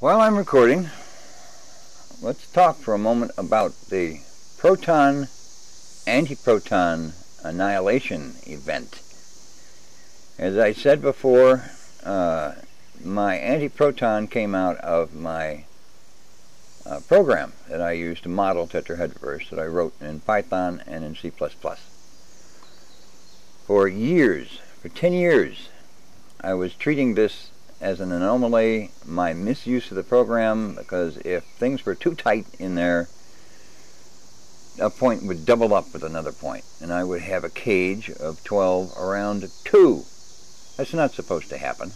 While I'm recording, let's talk for a moment about the proton-antiproton annihilation event. As I said before, my antiproton came out of my program that I used to model Tetrahedraverse that I wrote in Python and in C++. For years, for 10 years, I was treating this as an anomaly, my misuse of the program, because if things were too tight in there, a point would double up with another point, and I would have a cage of 12 around 2. That's not supposed to happen.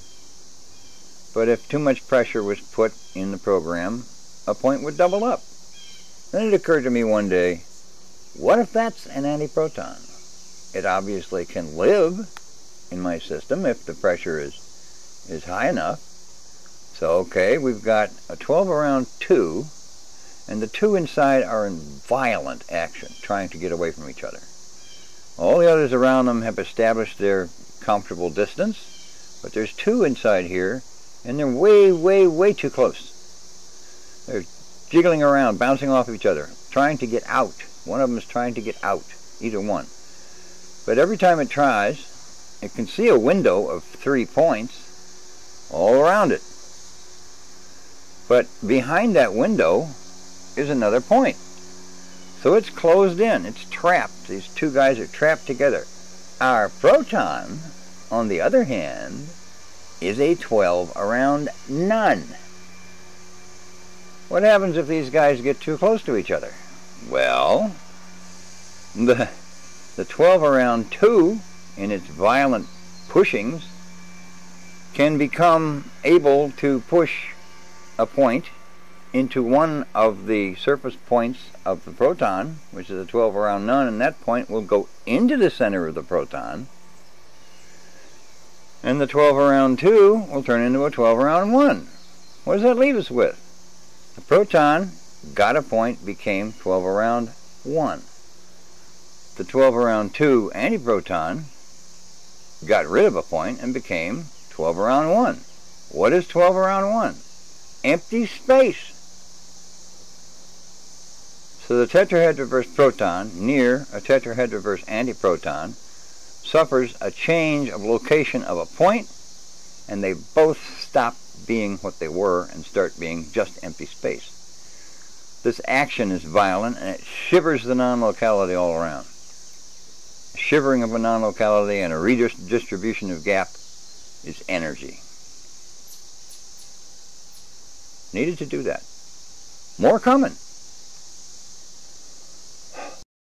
But if too much pressure was put in the program, a point would double up. Then it occurred to me one day, what if that's an antiproton? It obviously can live in my system if the pressure is high enough. So okay, we've got a 12 around 2, and the 2 inside are in violent action, trying to get away from each other. All the others around them have established their comfortable distance, but there's 2 inside here, and they're way, way, way too close. They're jiggling around, bouncing off each other, trying to get out. One of them is trying to get out, either one. But every time it tries, it can see a window of 3 points all around it. But behind that window is another point. So it's closed in, it's trapped. These 2 guys are trapped together. Our proton, on the other hand, is a 12 around none. What happens if these guys get too close to each other? Well, the 12 around 2, in its violent pushings, can become able to push a point into one of the surface points of the proton, which is a 12 around none, and that point will go into the center of the proton, and the 12 around 2 will turn into a 12 around 1. What does that leave us with? The proton got a point, became 12 around 1. The 12 around 2 antiproton got rid of a point and became 12 around 1. What is 12 around 1? Empty space. So the tetrahedraverse proton near a tetrahedraverse antiproton suffers a change of location of a point, and they both stop being what they were and start being just empty space. This action is violent, and it shivers the non-locality all around. Shivering of a non-locality and a redistribution of gap is energy. Needed to do that. More coming.